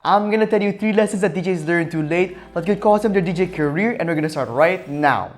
I'm gonna tell you 3 lessons that DJs learn too late that could cost them their DJ career, and we're gonna start right now.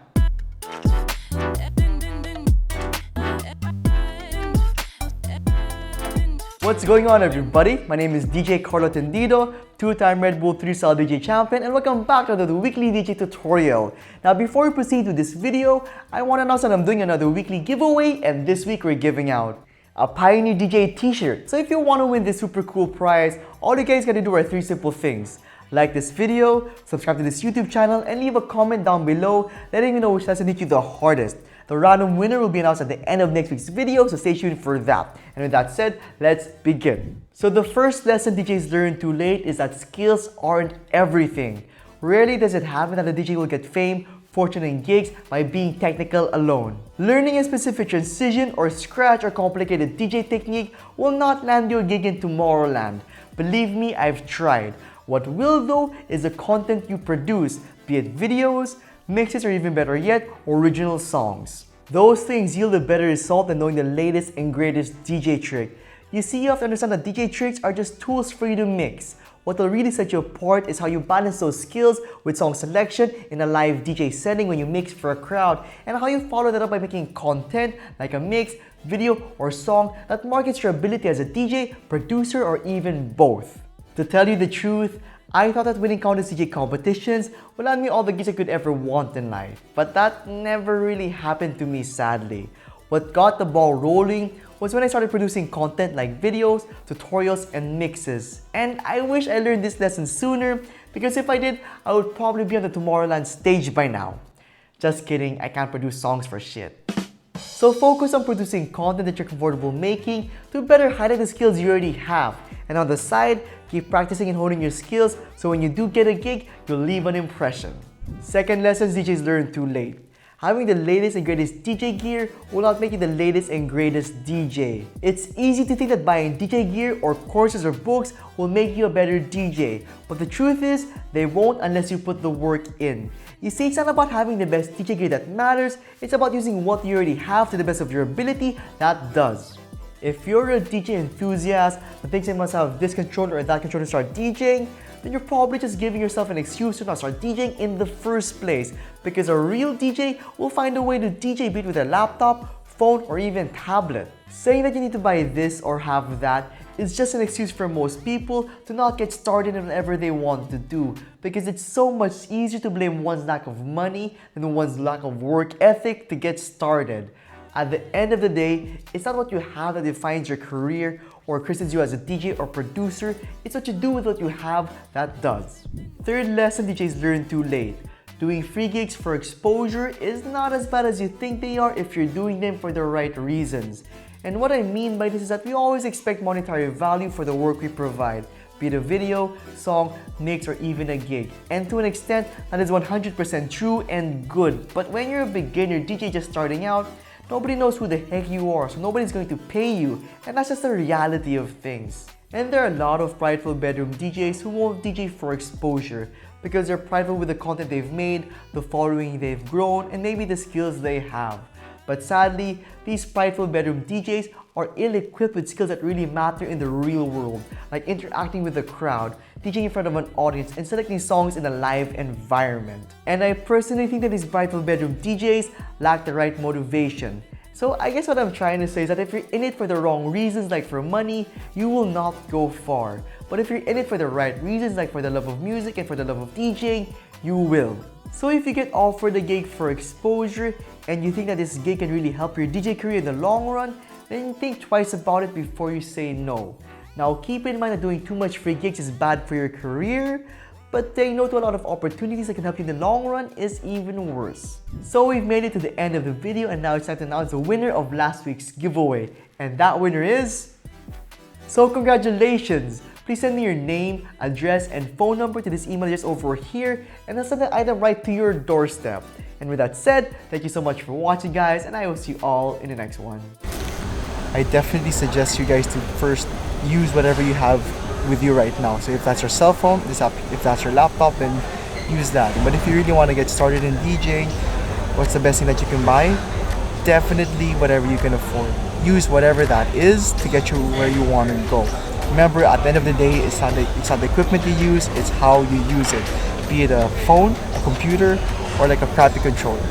What's going on, everybody? My name is DJ Carlo Tendido, 2-time Red Bull 3-star DJ champion, and welcome back to another weekly DJ tutorial. Now, before we proceed with this video, I want to announce that I'm doing another weekly giveaway, and this week we're giving out a Pioneer DJ t-shirt. So if you want to win this super cool prize, all you guys gotta do are 3 simple things. Like this video, subscribe to this YouTube channel, and leave a comment down below letting me know which lesson hit you the hardest. The random winner will be announced at the end of next week's video, so stay tuned for that. And with that said, let's begin. So the first lesson DJs learn too late is that skills aren't everything. Rarely does it happen that a DJ will get fame, fortune, and gigs by being technical alone. Learning a specific transition or scratch or complicated DJ technique will not land you a gig in Tomorrowland. Believe me, I've tried. What will though is the content you produce, be it videos, mixes, or even better yet, original songs. Those things yield a better result than knowing the latest and greatest DJ trick. You see, you have to understand that DJ tricks are just tools for you to mix. What will really set you apart is how you balance those skills with song selection in a live DJ setting when you mix for a crowd, and how you follow that up by making content like a mix, video, or song that markets your ability as a DJ, producer, or even both. To tell you the truth, I thought that winning countless DJ competitions would land me all the gigs I could ever want in life, but that never really happened to me, sadly. What got the ball rolling was when I started producing content like videos, tutorials, and mixes. And I wish I learned this lesson sooner, because if I did, I would probably be on the Tomorrowland stage by now. Just kidding, I can't produce songs for shit. So focus on producing content that you're comfortable making to better highlight the skills you already have. And on the side, keep practicing and honing your skills so when you do get a gig, you'll leave an impression. Second lesson DJs learn too late. Having the latest and greatest DJ gear will not make you the latest and greatest DJ. It's easy to think that buying DJ gear or courses or books will make you a better DJ, but the truth is, they won't unless you put the work in. You see, it's not about having the best DJ gear that matters, it's about using what you already have to the best of your ability that does. If you're a DJ enthusiast that thinks you must have this controller or that controller to start DJing, then you're probably just giving yourself an excuse to not start DJing in the first place, because a real DJ will find a way to DJ beat with a laptop, phone, or even tablet. Saying that you need to buy this or have that is just an excuse for most people to not get started in whatever they want to do, because it's so much easier to blame one's lack of money than one's lack of work ethic to get started. At the end of the day, it's not what you have that defines your career or christens you as a DJ or producer, it's what you do with what you have that does. Third lesson DJs learn too late. Doing free gigs for exposure is not as bad as you think they are if you're doing them for the right reasons. And what I mean by this is that we always expect monetary value for the work we provide, be it a video, song, mix, or even a gig. And to an extent, that is 100% true and good. But when you're a beginner DJ just starting out, nobody knows who the heck you are, so nobody's going to pay you, and that's just the reality of things. And there are a lot of prideful bedroom DJs who won't DJ for exposure because they're prideful with the content they've made, the following they've grown, and maybe the skills they have. But sadly, these prideful bedroom DJs are ill-equipped with skills that really matter in the real world, like interacting with the crowd, DJing in front of an audience, and selecting songs in a live environment. And I personally think that these prideful bedroom DJs lack the right motivation. So I guess what I'm trying to say is that if you're in it for the wrong reasons, like for money, you will not go far. But if you're in it for the right reasons, like for the love of music and for the love of DJing, you will. So if you get offered a gig for exposure and you think that this gig can really help your DJ career in the long run, then think twice about it before you say no. Now keep in mind that doing too much free gigs is bad for your career, but saying no to a lot of opportunities that can help you in the long run is even worse. So we've made it to the end of the video, and now it's time to announce the winner of last week's giveaway. And that winner is... So congratulations! Please send me your name, address, and phone number to this email address over here, and I'll send the item right to your doorstep. And with that said, thank you so much for watching, guys, and I will see you all in the next one. I definitely suggest you guys to first use whatever you have with you right now. So if that's your cell phone, if that's your laptop, then use that. But if you really want to get started in DJing, what's the best thing that you can buy? Definitely whatever you can afford. Use whatever that is to get you where you want to go. Remember, at the end of the day, it's not the equipment you use, it's how you use it. Be it a phone, a computer, or like a crappy controller.